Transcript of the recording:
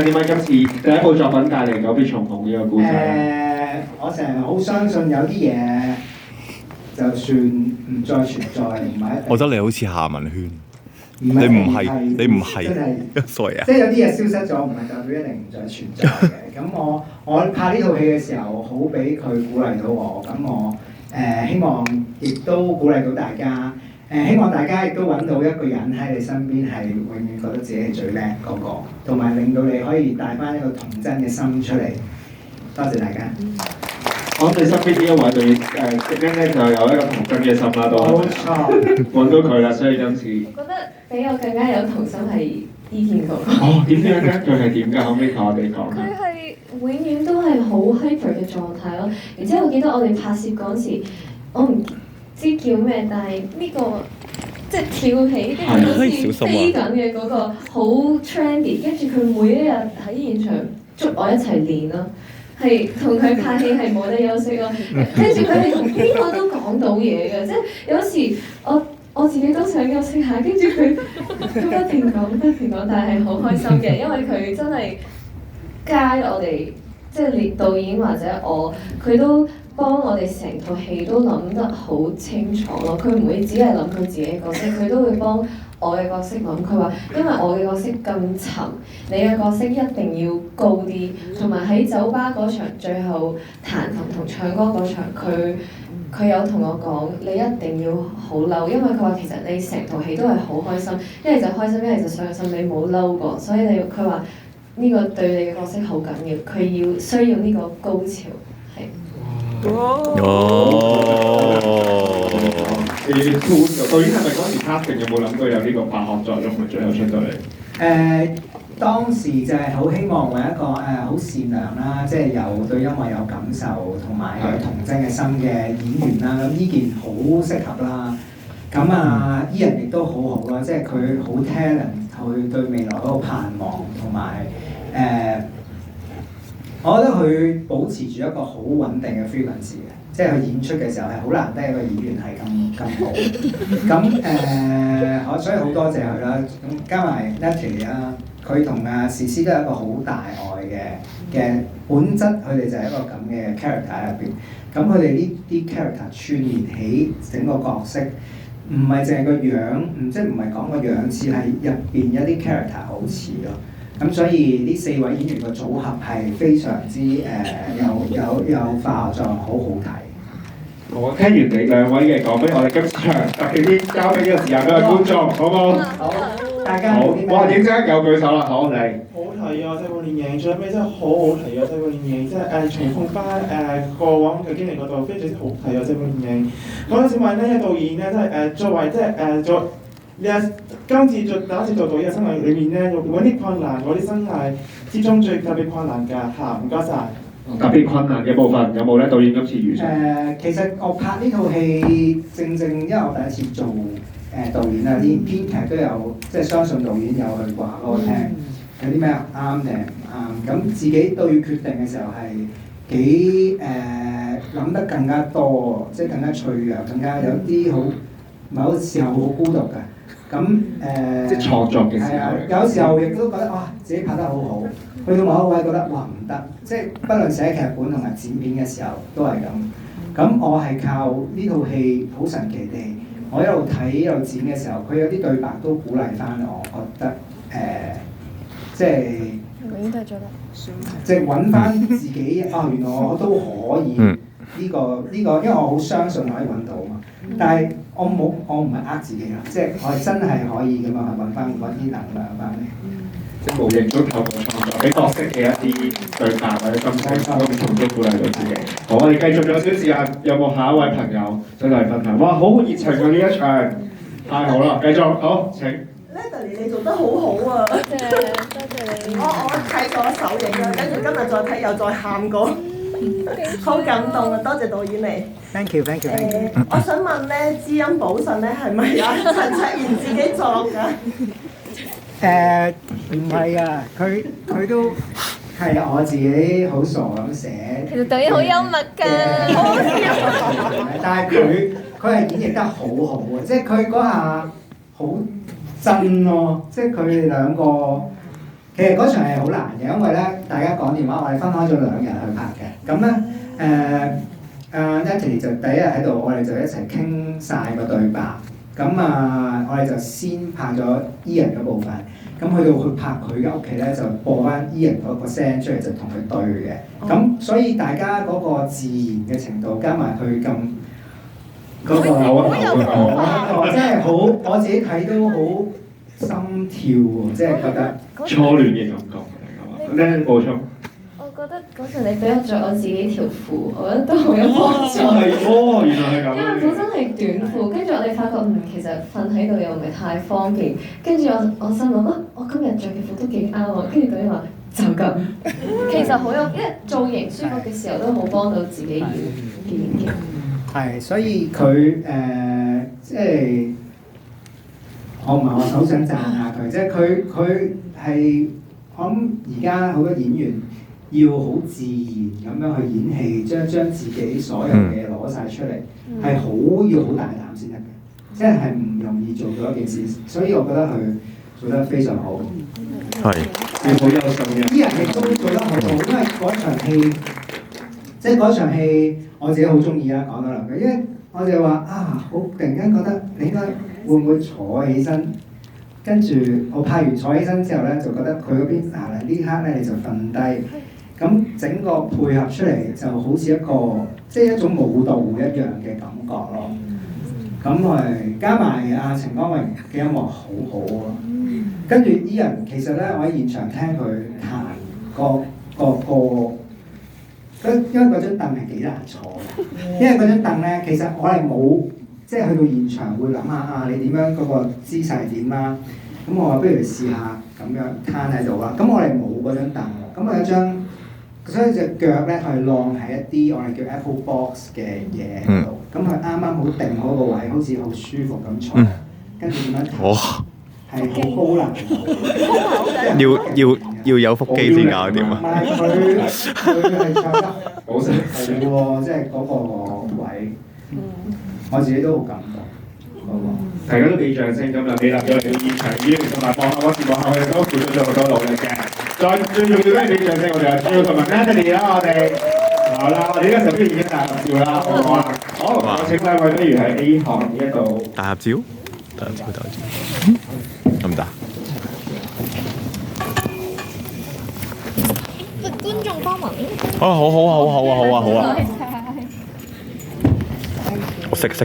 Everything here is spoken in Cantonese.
下點解今次第一部作品帶嚟久別重逢呢個故仔？我成日好相信有啲嘢，就算唔再存在，唔係一定。我覺得你好似夏文軒，你唔係真係，sorry 啊！即係有啲嘢消失咗，唔係代表一定唔再存在嘅。咁我拍呢套戲嘅時候，好俾佢鼓勵到我。咁我希望亦都鼓勵到大家。希望大家亦都揾到一個人喺你身邊，係永遠覺得自己係最叻嗰個，同埋令到你可以帶翻一個童真嘅心出嚟。多謝大家。我哋身邊呢一位對植欣咧就有一個童真嘅心啦，都冇錯，揾到佢啦，所以今次。我覺得比我更加有童心係伊健哥哥。哦，點樣咧？佢係點㗎？可唔可以同我哋講？佢係永遠都係好 hyper 嘅狀態咯。然之後我記得我哋拍攝嗰時，我唔知叫咩，但係呢個即係跳起跟住好似飛緊嘅嗰個好 trendy， 跟住佢每一日喺現場捉我一齊練咯，係同佢拍戲係冇得休息咯。跟住佢係同邊個都講到嘢嘅，即係有時我自己都想休息下，跟住佢不停講，但係好開心嘅，因為佢真係加我哋即係連導演或者我，佢都幫我哋成套戲都諗得好清楚咯。佢唔會只係諗佢自己嘅角色，佢都會幫我嘅角色諗。佢話因為我嘅角色咁沉，你嘅角色一定要高啲。同埋喺酒吧嗰場最後彈琴同唱歌嗰場，佢有同我講，你一定要好嬲，因為佢話其實你成套戲都係好開心，一係就開心，一係就傷心，你冇嬲過，所以佢話呢個對你嘅角色好緊要，佢需要呢個高潮，係。導演係咪嗰時 casting 有冇諗過有呢個化學作用？佢最後出到嚟？當時就係好希望為一個好善良啦，即係有對音樂有感受同埋有童真嘅心嘅演員啦。咁呢件好適合啦。咁伊人亦都好好啦，即係佢好 talent，佢對未來嗰個盼望同埋我覺得佢保持住一個好穩定嘅 frequency 嘅，即係佢演出嘅時候係好難得一個演員係咁好。咁所以好多謝佢啦。咁加埋 Natalie 啦，佢同史詩都係一個好大愛嘅本質，佢哋就係一個咁嘅 character 喺入邊。咁佢哋呢啲 character 串連起整個角色，唔係淨係個樣，即係唔係講個樣似，係入邊有啲 character 好似咯。咁所以呢4位演員嘅組合係非常之有化學作用，好好睇。我聽完你兩位嘅講，不如我哋今場特別啲交俾呢個時間俾個觀眾，好唔好？好，大家好。哇！影真有舉手啦，好嚟。好睇啊！這部電影最尾真係好好睇啊！這部電影即係重複翻過往嘅經歷嗰度，非常之好睇啊！這部電影嗰陣時話呢，導演咧，即係作為即係今次第一次做導演嘅生涯裏面咧，有啲困難，嗰啲生涯之中最特別困難㗎嚇，唔該晒。特別困難嘅部分有冇咧？導演今次遇上？其實我拍呢套戲，正因為我第一次做導演啦，連編劇都有，即係相信導演有去話俾我聽，有啲咩啱定唔啱。咁自己對決定嘅時候係幾諗得更加多，即係更加脆弱，更加有啲好某時候好孤獨㗎。咁即係創作嘅時候，有時候亦都覺得哇，自己拍得好好，去到某一個位覺得哇唔得，即係不論寫劇本同埋剪片嘅時候都係咁。咁我係靠呢套戲好神奇地，我一路睇一路剪嘅時候，佢有啲對白都鼓勵翻我，覺得即係永遠都係做得即係揾翻自己原來我都可以呢個，因為我好相信可以揾到嘛。但係我唔係自己啦，即係我係真係可以咁樣去揾啲能量翻嚟。即係無形中透過創作，俾角色嘅一啲對白或者心情，都從中鼓勵到自己。好，我哋繼續仲有少少時間，有冇下一位朋友想嚟分享？哇，好熱情啊！呢一場太好啦，繼續好請。Natalie 你做得好好啊！多謝你。我睇咗首映啊，跟住今日再睇又再喊過。好感動啊！多謝導演你。Thank you。我想問咧，知音寶信咧係咪啊陳卓賢自己作㗎？唔係啊，佢都係我自己好傻咁寫。其實導演好幽默㗎，好好笑。但係佢係演繹得好好啊，即係佢嗰下好真咯，即係佢哋兩個其實嗰場係好難嘅，因為咧大家講電話，我哋分開咗2日去拍嘅。咁咧Natalie 就第一日喺度，我哋就一齊傾晒個對白。咁我哋就先拍咗 Ian 嗰部分。咁去到佢拍佢嘅屋企咧，就播翻 Ian 嗰個聲出嚟，就同佢對嘅。咁所以大家嗰個自然嘅程度，加埋佢咁嗰個即係好，我自己睇都好心跳喎，即係覺得初戀嘅感覺嚟㗎嘛。補充。我覺得嗰陣你俾我着我自己條褲，我覺得都好有幫助。係原來係咁。因為本身係短褲，跟住我哋發覺其實瞓喺度又唔係太方便，跟住我心諗我今日着嘅褲都幾啱喎，跟住佢話就咁。其實好有，因為造型舒服嘅時候都好幫到自己演嘅。係，所以佢即係我唔係我好想讚下佢，即係佢係我諗而家好多演員要好自然咁樣去演戲，將自己所有嘅嘢攞晒出嚟，係要好大膽先得嘅，即係唔容易做到一件事，所以我覺得佢做得非常好。係，要好優秀嘅。啲人亦都做得好好，因為嗰場戲，即係嗰場戲我自己好中意啦，講多兩句，因為我就話好突然間覺得你應該會唔會坐起身？跟住我拍完坐起身之後咧，就覺得佢嗰邊呢刻咧你就瞓低，咁整個配合出嚟就好似一個即係一種舞蹈一樣嘅感覺咯。咁加埋阿陳光榮嘅音樂好好啊。跟住Ian其實咧，我喺現場聽佢彈個歌，因為嗰張凳係幾難坐嘅，因為嗰張凳咧其實我係冇即係去到現場會諗下你點樣嗰個姿勢點啦。咁我話不如試下咁樣攤喺度啦。咁我哋冇嗰張凳喎，咁我有張，所以隻腳咧係晾喺一啲我哋叫 Apple Box 嘅嘢喺度。咁佢啱啱好定好個位，好似好舒服咁坐。跟住點樣彈？係好高難度。要有腹肌先搞掂啊！唔係佢係唱得好實係喎，即係嗰個位，我自己都好感動。大家都俾掌聲咁啦，你立咗嚟到現場演員同埋幕後嗰時幕後嘅都付出咗好多努力嘅。再最重要咧，俾掌聲我哋阿 Jo 同埋 Natalie 啦，我哋好啦，我哋呢個時候不如已經大合照啦，好唔好啊？好，我請兩位不如喺 A 行呢一度大合照，得唔得？觀眾幫忙。好啊！我食。